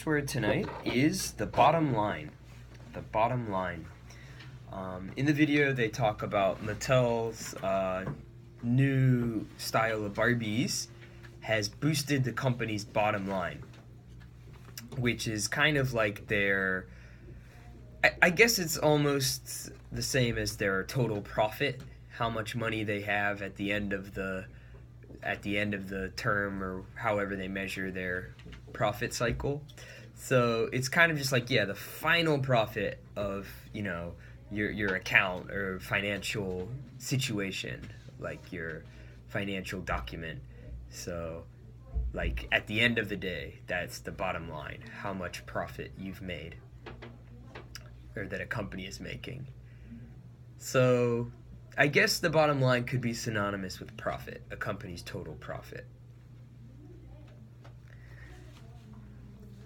word tonight is the bottom line. The bottom line. In the video, they talk about Mattel's new style of Barbies has boosted the company's bottom line, which is kind of like their. I guess it's almost the same as their total profit, how much money they have at the end of the term, or however they measure their profit cycle. So it's kind of just like, yeah, the final profit of, your account or financial situation, like your financial document. So like at the end of the day, that's the bottom line, how much profit you've made, or that a company is making. So I guess the bottom line could be synonymous with profit, a company's total profit.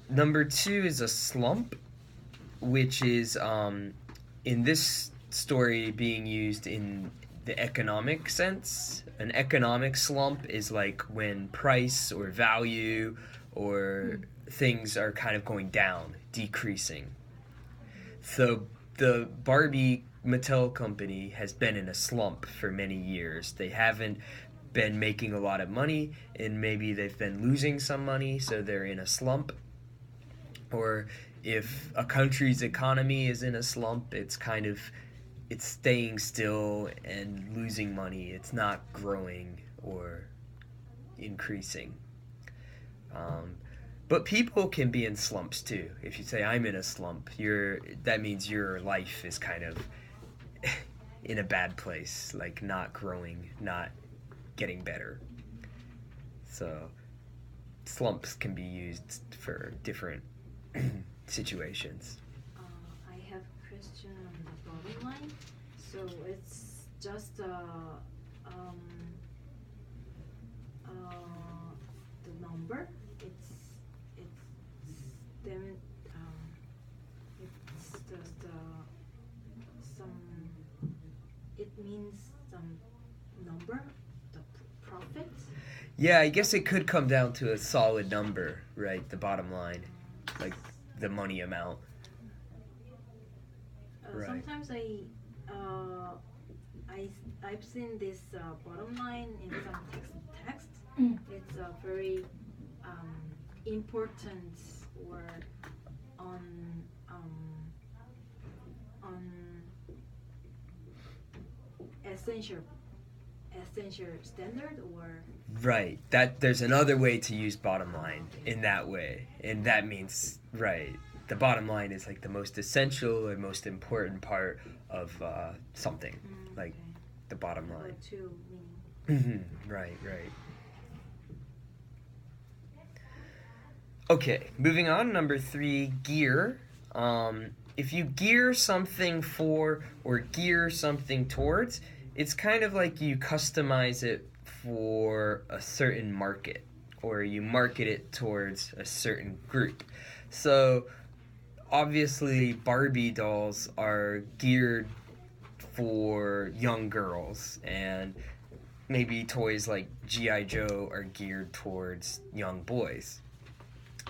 Number 2 is a slump, which is in this story being used in the economic sense. An economic slump is like when price or value or things are kind of going down, decreasing. So the Barbie Mattel company has been in a slump for many years. They haven't been making a lot of money, and maybe they've been losing some money, so they're in a slump. Or if a country's economy is in a slump, it's staying still and losing money. It's not growing or increasing. But people can be in slumps too. If you say, I'm in a slump, that means your life is kind of in a bad place, like not growing, not getting better. So slumps can be used for different situations. I have a question on the bottom line. So it's just the number. Then it's just some. It means some number, the profit. Yeah, I guess it could come down to a solid number, right? The bottom line, like the money amount. Right. Sometimes I've seen this bottom line in some text. It's a very important word on essential standard, or right, that there's another way to use bottom line in that way, and that means, right, the bottom line is like the most essential or most important part of something, like okay. the bottom line. Or two meaning. Right. Okay, moving on. Number 3, gear. If you gear something for or gear something towards, it's kind of like you customize it for a certain market, or you market it towards a certain group. So obviously Barbie dolls are geared for young girls, and maybe toys like G.I. Joe are geared towards young boys.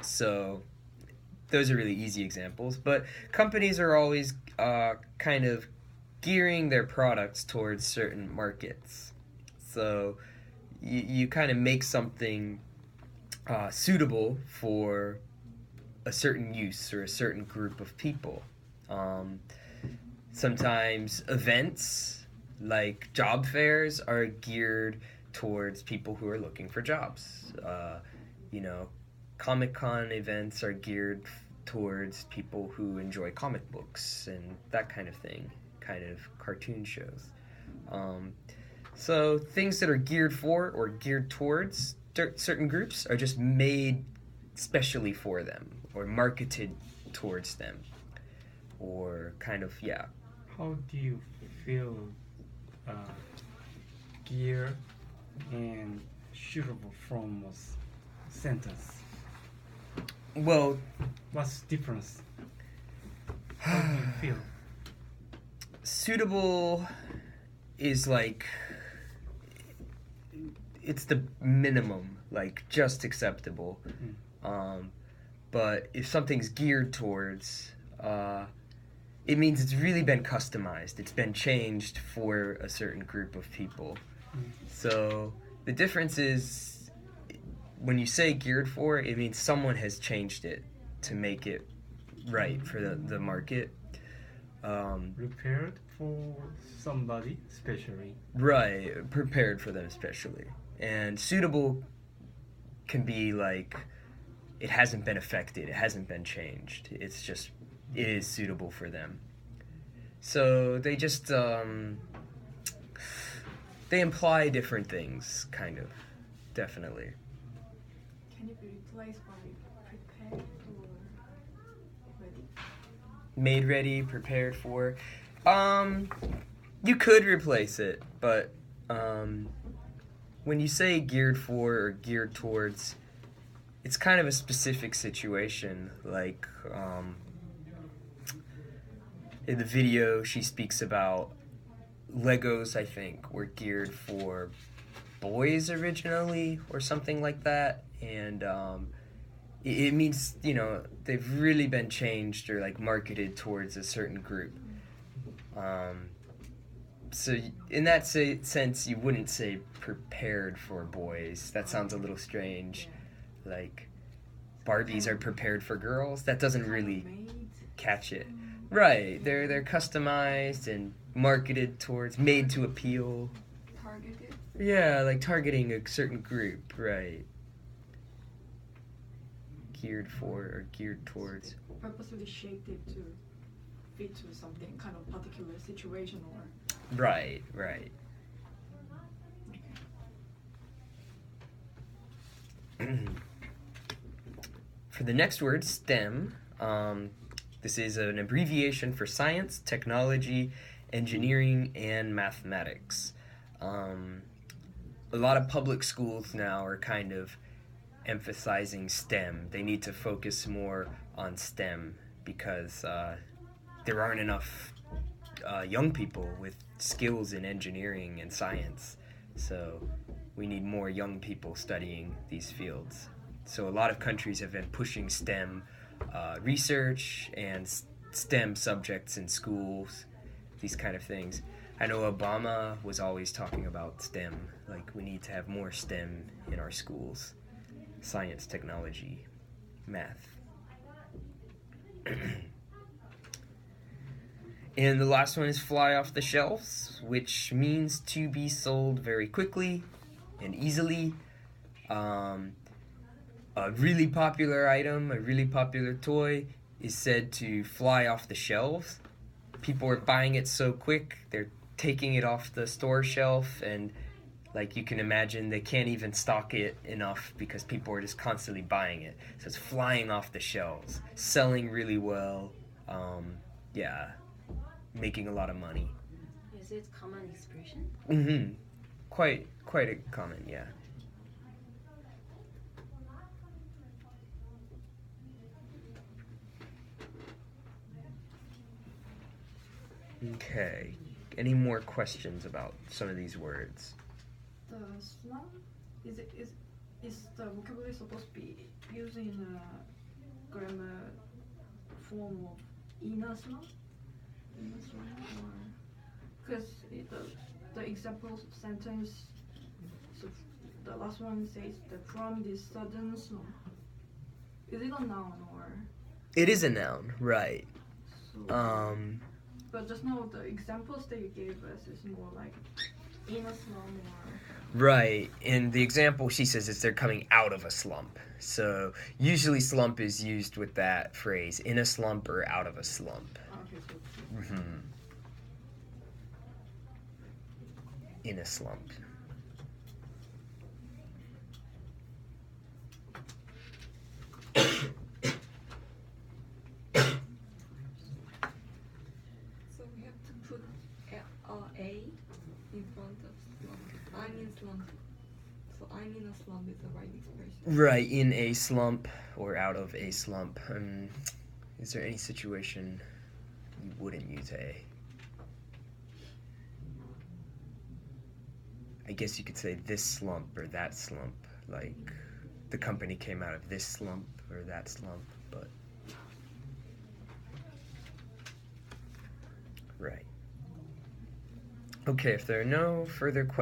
So those are really easy examples, but companies are always kind of gearing their products towards certain markets. So you kind of make something suitable for a certain use or a certain group of people. Sometimes events like job fairs are geared towards people who are looking for jobs. Comic-Con events are geared towards people who enjoy comic books and that kind of thing, kind of cartoon shows. So things that are geared for or geared towards certain groups are just made specially for them or marketed towards them, or kind of, yeah. How do you feel gear and suitable from a sentence? Well, what's the difference? How do you feel? Suitable is like, it's the minimum, like just acceptable. But if something's geared towards, it means it's really been customized. It's been changed for a certain group of people. So the difference is, when you say geared for, it means someone has changed it to make it right for the market. Prepared for somebody, especially. Right, prepared for them especially. And suitable can be like, it hasn't been affected, it hasn't been changed. It's just, it is suitable for them. So they just, they imply different things, kind of, definitely. Can it be replaced by prepared or ready? Made ready, prepared for. You could replace it, but when you say geared for or geared towards, it's kind of a specific situation. Like, in the video, she speaks about Legos, I think, were geared for boys originally, or something like that. And it means, you know, they've really been changed or like marketed towards a certain group. So in that sense, you wouldn't say prepared for boys. That sounds a little strange. Like, Barbies are prepared for girls. That doesn't really Made. catch it. Right, they're customized and marketed towards, made to appeal. Targeted. Yeah, like targeting a certain group, right. Geared for or geared towards. Purposely shaped it to fit to something kind of particular situation or. Right, right. For the next word, STEM, this is an abbreviation for science, technology, engineering, and mathematics. A lot of public schools now are kind of emphasizing STEM. They need to focus more on STEM because there aren't enough young people with skills in engineering and science. So we need more young people studying these fields. So a lot of countries have been pushing STEM research and STEM subjects in schools, these kind of things. I know Obama was always talking about STEM, like we need to have more STEM in our schools. Science, technology, math. And the last one is fly off the shelves, which means to be sold very quickly and easily. A really popular item, a really popular toy is said to fly off the shelves. People are buying it so quick, they're taking it off the store shelf, and like you can imagine, they can't even stock it enough because people are just constantly buying it. So it's flying off the shelves, selling really well, yeah, making a lot of money. Is it common expression? Mm-hmm. Quite a common, yeah. Okay. Any more questions about some of these words? The slum is the vocabulary supposed to be used in a grammar form of inner slum? Inner slum, or because the example sentence, so the last one says that from this southern slum. Is it a noun or? It is a noun, right. So, but just now the examples that you gave us is more like in a slum or. Right. In the example, she says it's they're coming out of a slump. So usually slump is used with that phrase, in a slump or out of a slump. Okay, so. Mm-hmm. In a slump. So we have to put a in front of slump. I'm in slump. So I'm in a slump is the right expression. Right, in a slump or out of a slump. Is there any situation you wouldn't use a? I guess you could say this slump or that slump. Like, the company came out of this slump or that slump. but right. Okay, if there are no further questions.